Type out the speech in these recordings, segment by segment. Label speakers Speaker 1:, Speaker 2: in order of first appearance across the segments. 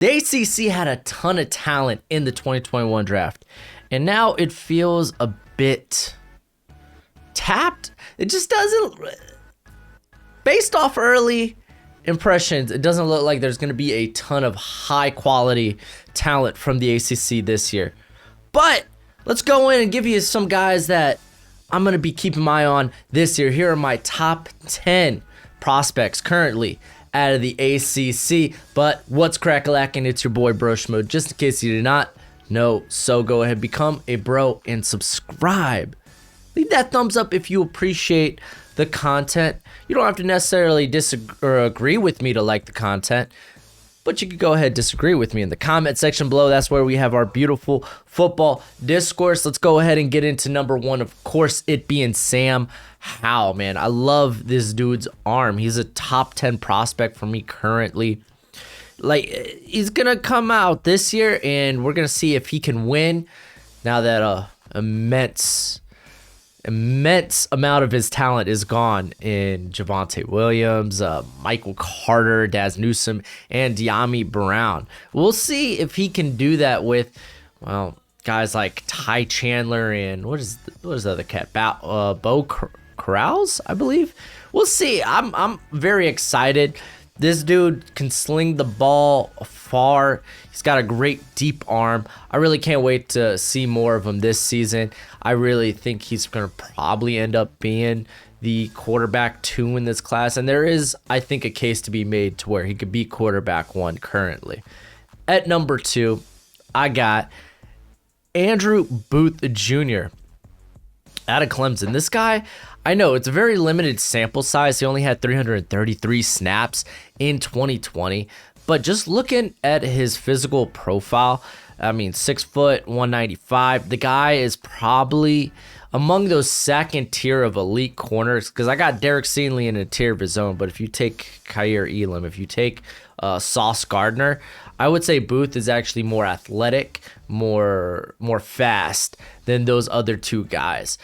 Speaker 1: The ACC had a ton of talent in the 2021 draft, and now it feels a bit tapped. It just doesn't, based off early impressions, it doesn't look like there's going to be a ton of high quality talent from the ACC this year. But let's go in and give you some guys that I'm going to be keeping my eye on this year. Here are my top 10 prospects currently out of the ACC. But what's crack-a-lackin'? It's your boy Broshmo, just in case you did not know. So go ahead, become a bro and subscribe. Leave that thumbs up if you appreciate the content. You don't have to necessarily disagree or agree with me to like the content, but you can go ahead and disagree with me in the comment section below. That's where we have our beautiful football discourse. Let's go ahead and get into number one. Of course, it being Sam Howell, man. I love this dude's arm. He's a top 10 prospect for me currently. Like, he's going to come out this year, and we're going to see if he can win now that immense amount of his talent is gone in Javonte Williams, Michael Carter, Daz Newsome, and De'Ami Brown. We'll see if he can do that with, well, guys like Ty Chandler and what is the other cat? Bo Corrals, I believe. We'll see. I'm very excited. This dude can sling the ball far. He's got a great deep arm. I really can't wait to see more of him this season. I really think he's going to probably end up being the quarterback 2 in this class. And there is, I think, a case to be made to where he could be quarterback 1 currently. At number 2, I got Andrew Booth Jr. out of Clemson. This guy, I know it's a very limited sample size. He only had 333 snaps in 2020. But just looking at his physical profile, I mean, 6 foot, 195. The guy is probably among those second tier of elite corners, because I got Derek Stingley in a tier of his own. But if you take Kaiir Elam, if you take Sauce Gardner, I would say Booth is actually more athletic, more fast than those other two guys.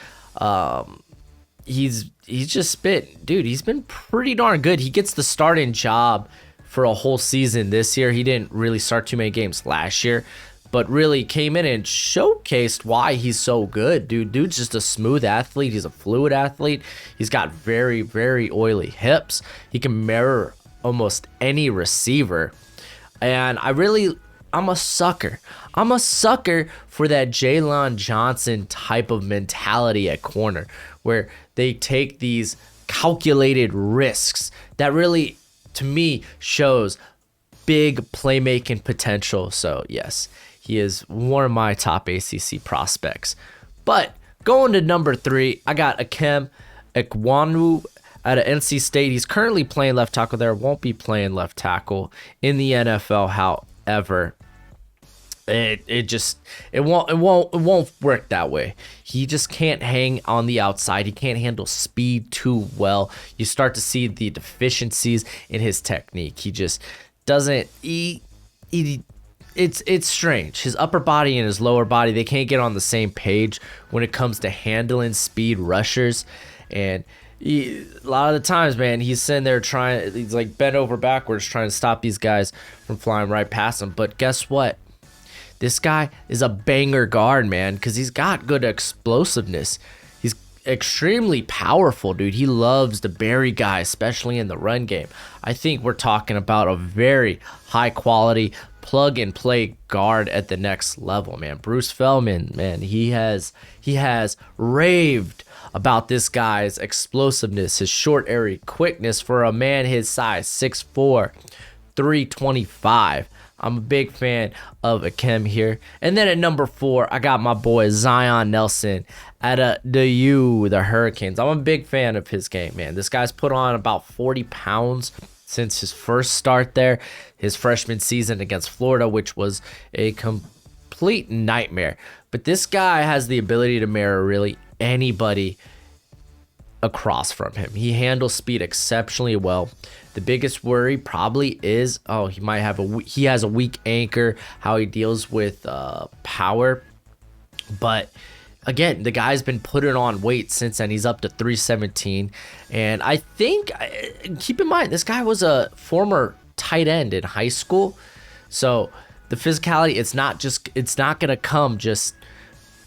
Speaker 1: He's just he's been pretty darn good. He gets the starting job for a whole season this year. He didn't really start too many games last year, but really came in and showcased why he's so good. Dude's just a smooth athlete. He's a fluid athlete. He's got very, very oily hips. He can mirror almost any receiver. And I'm a sucker. I'm a sucker for that Jalen Johnson type of mentality at corner, where they take these calculated risks that really, to me, shows big playmaking potential. So yes, he is one of my top ACC prospects. But going to number 3, I got Ikem Ekwonu out of NC State. He's currently playing left tackle there. Won't be playing left tackle in the NFL. However, it won't work that way. He just can't hang on the outside. He can't handle speed too well. You start to see the deficiencies in his technique. He just doesn't. It's strange. His upper body and his lower body, they can't get on the same page when it comes to handling speed rushers. And a lot of the times, man, he's sitting there he's like bent over backwards trying to stop these guys from flying right past him. But guess what? This guy is a banger guard, man, because he's got good explosiveness. He's extremely powerful, dude. He loves to bury guys, especially in the run game. I think we're talking about a very high-quality plug-and-play guard at the next level, man. Bruce Feldman, man, he has raved about this guy's explosiveness, his short area quickness for a man his size, 6'4", 325. I'm a big fan of Ikem here. And then at number 4, I got my boy Zion Nelson out of the Hurricanes. I'm a big fan of his game, man. This guy's put on about 40 pounds since his first start there, his freshman season against Florida, which was a complete nightmare. But this guy has the ability to mirror really anybody across from him. He handles speed exceptionally well. The biggest worry probably is, he has a weak anchor, how he deals with power. But again, the guy's been putting on weight since then. He's up to 317. And I think, keep in mind, this guy was a former tight end in high school. So the physicality, it's not going to come just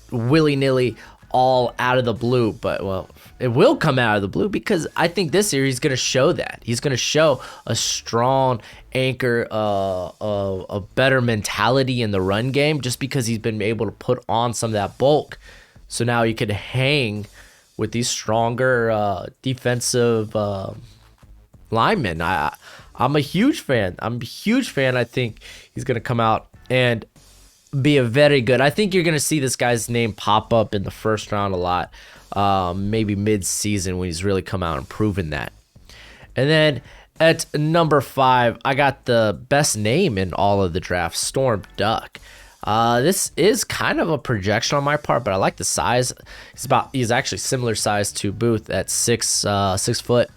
Speaker 1: willy-nilly all out of the blue, but well, it will come out of the blue because I think this year he's going to show that. He's going to show a strong anchor, a better mentality in the run game just because he's been able to put on some of that bulk. So now he could hang with these stronger defensive linemen. I'm a huge fan. I think he's going to come out and be a very good. I think you're going to see this guy's name pop up in the first round a lot, maybe mid-season when he's really come out and proven that. And then at number 5, I got the best name in all of the drafts, Storm Duck. This is kind of a projection on my part, but I like the size. He's actually similar size to Booth at 6 foot.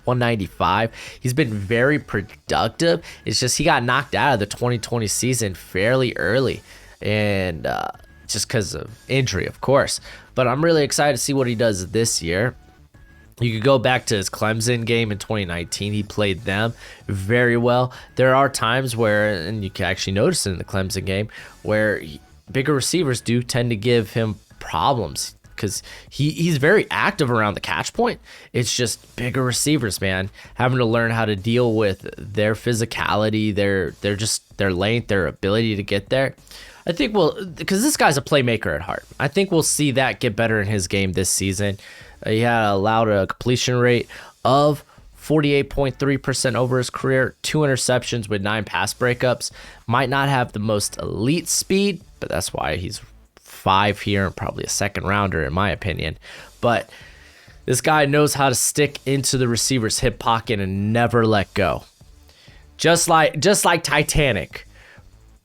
Speaker 1: 195. He's been very productive. It's just he got knocked out of the 2020 season fairly early, and just because of injury, of course. But I'm really excited to see what he does this year. You could go back to his Clemson game in 2019. He played them very well. There are times where, and you can actually notice it in the Clemson game, where bigger receivers do tend to give him problems, because he's very active around the catch point. It's just bigger receivers, man, having to learn how to deal with their physicality, their length, their ability to get there. I think because this guy's a playmaker at heart. I think we'll see that get better in his game this season. He had allowed a completion rate of 48.3% over his career, 2 interceptions with 9 pass breakups. Might not have the most elite speed, but that's why he's 5 here and probably a second rounder in my opinion. But this guy knows how to stick into the receiver's hip pocket and never let go. Just like Titanic,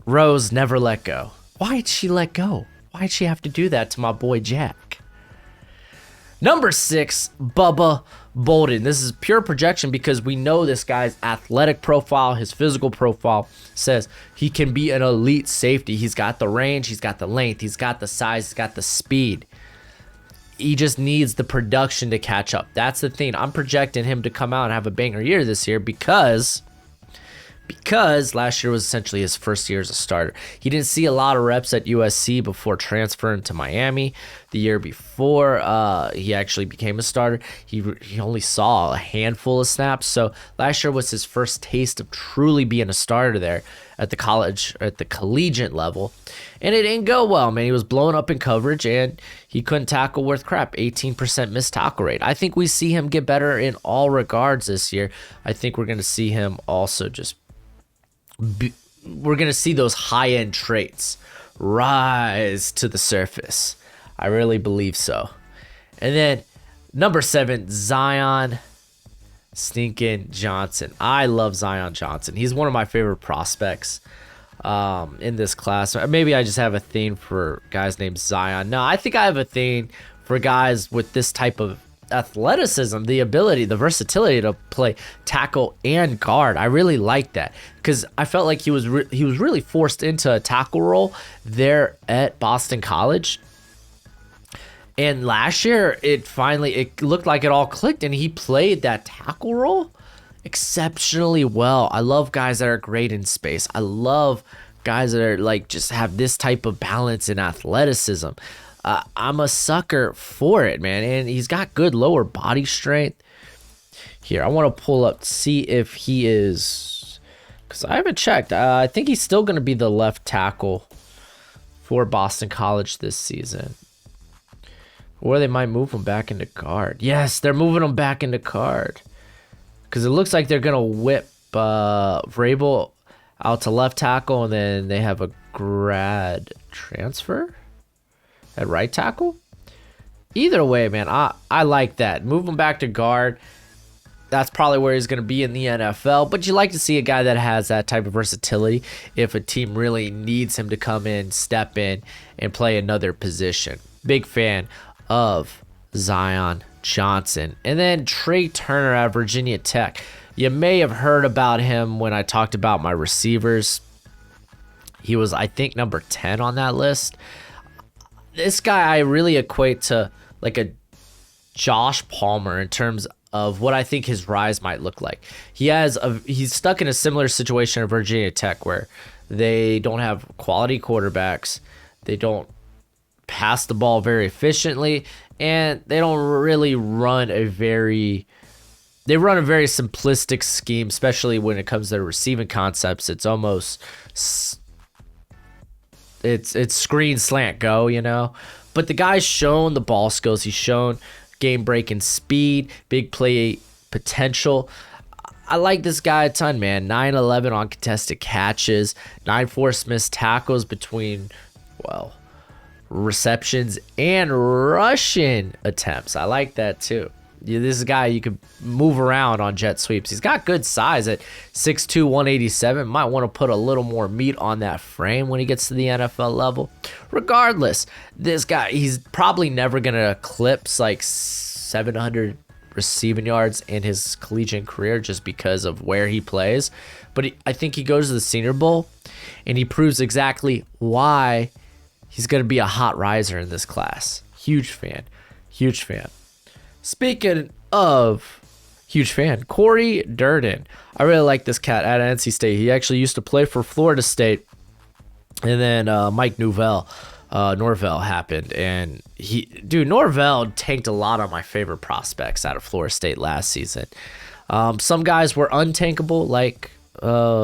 Speaker 1: Rose never let go. Why'd she let go? Why'd she have to do that to my boy Jack? Number 6, Bubba Bolden. This is pure projection because we know this guy's athletic profile, his physical profile says he can be an elite safety. He's got the range, he's got the length, he's got the size, he's got the speed. He just needs the production to catch up. That's the thing. I'm projecting him to come out and have a banger year this year because last year was essentially his first year as a starter. He didn't see a lot of reps at USC before transferring to Miami. The year before he actually became a starter, he only saw a handful of snaps. So last year was his first taste of truly being a starter there at the collegiate level. And it didn't go well, man. He was blown up in coverage and he couldn't tackle worth crap. 18% missed tackle rate. I think we see him get better in all regards this year. I think we're going to see him also we're going to see those high-end traits rise to the surface. I really believe so. And then number 7, Zion stinking Johnson. I love Zion Johnson. He's one of my favorite prospects in this class. Maybe I just have a thing for guys named Zion. No, I think I have a thing for guys with this type of athleticism, the ability, the versatility to play tackle and guard. I really like that because I felt like he was really forced into a tackle role there at Boston College. And last year, it looked like it all clicked, and he played that tackle role exceptionally well. I love guys that are great in space. I love guys that are like just have this type of balance and athleticism. I'm a sucker for it, man. And he's got good lower body strength. Here, I want to pull up to see if he is, because I haven't checked. I think he's still going to be the left tackle for Boston College this season. Or they might move him back into guard. Yes, they're moving him back into guard. Because it looks like they're going to whip Vrabel out to left tackle, and then they have a grad transfer at right tackle. Either way, man, I like that. Move him back to guard. That's probably where he's going to be in the NFL. But you like to see a guy that has that type of versatility if a team really needs him to come in, step in, and play another position. Big fan of Zion Johnson. And then Trey Turner at Virginia Tech. You may have heard about him when I talked about my receivers. He was, I think, number 10 on that list. This guy I really equate to like a Josh Palmer in terms of what I think his rise might look like. He's stuck in a similar situation at Virginia Tech where They don't have quality quarterbacks. They don't pass the ball very efficiently, and they don't really run a very simplistic scheme, especially when it comes to receiving concepts. It's almost it's screen slant go, you know. But the guy's shown the ball skills. He's shown game breaking speed, big play potential. I like this guy a ton, man. 9-11 on contested catches, 9 forced missed tackles between, well, receptions and rushing attempts. I like that too. This is a guy you could move around on jet sweeps. He's got good size at 6'2", 187. Might want to put a little more meat on that frame when he gets to the NFL level. Regardless, this guy, he's probably never going to eclipse like 700 receiving yards in his collegiate career just because of where he plays. But I think he goes to the Senior Bowl, and he proves exactly why he's going to be a hot riser in this class. Huge fan. Huge fan. Speaking of huge fan, Corey Durden. I really like this cat at NC State. He actually used to play for Florida State. And then Mike Norvell happened. And Norvell tanked a lot of my favorite prospects out of Florida State last season. Some guys were untankable, like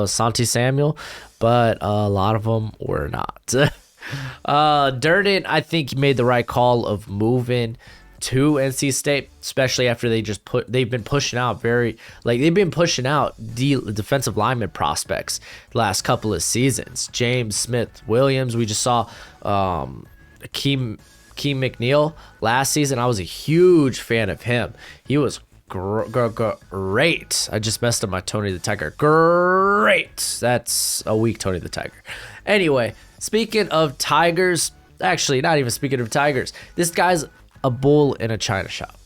Speaker 1: Santi Samuel, but a lot of them were not. Durden, I think he made the right call of moving to NC State, especially after they've been pushing out defensive lineman prospects the last couple of seasons. James Smith-Williams, we just saw Keem McNeil last season. I was a huge fan of him. He was great. I just messed up my Tony the Tiger. Great. That's a weak Tony the Tiger. Anyway, speaking of Tigers, actually not even speaking of Tigers, this guy's a bull in a china shop.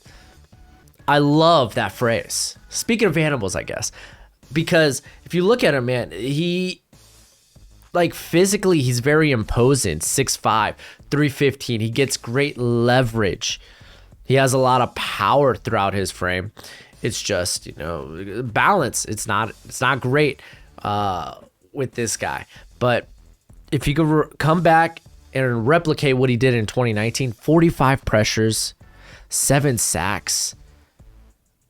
Speaker 1: I love that phrase. Speaking of animals, I guess, because if you look at him, man, he, like, physically, he's very imposing. 6'5", 315. He gets great leverage. He has a lot of power throughout his frame. It's just, balance. It's not great with this guy. But if you could come back and replicate what he did in 2019, 45 pressures, 7 sacks.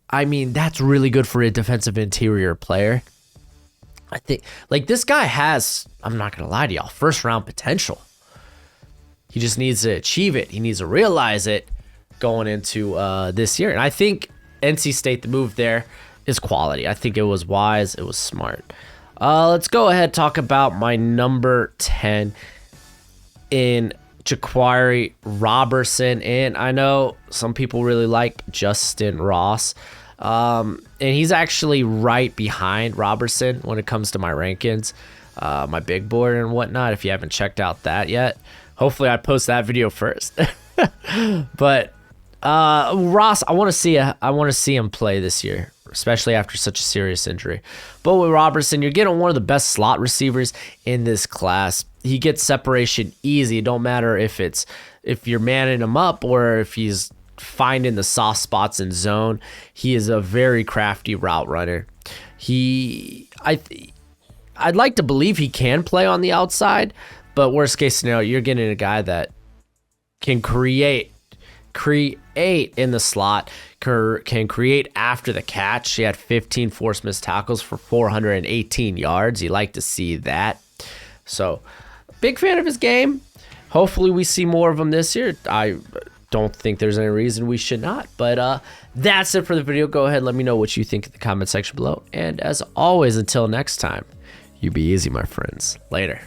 Speaker 1: I mean, that's really good for a defensive interior player. I think, like, this guy has, I'm not going to lie to y'all, first round potential. He just needs to achieve it. He needs to realize it going into this year. And I think NC State, the move there is quality. I think it was wise. It was smart. Let's go ahead and talk about my number 10 in Jaquari Roberson. And I know some people really like Justin Ross. And he's actually right behind Roberson when it comes to my rankings, my big board and whatnot. If you haven't checked out that yet, hopefully I post that video first. But Ross, I want to see him play this year, especially after such a serious injury. But with Robertson, you're getting one of the best slot receivers in this class. He gets separation easy. It don't matter if you're manning him up or if he's finding the soft spots in zone. He is a very crafty route runner. I'd like to believe he can play on the outside, but worst case scenario, you're getting a guy that can create in the slot, can create after the catch. He had 15 forced missed tackles for 418 yards. You like to see that. So, big fan of his game. Hopefully we see more of him this year. I don't think there's any reason we should not. But that's it for the video. Go ahead, let me know what you think in the comment section below. And as always, until next time, you be easy, my friends. Later.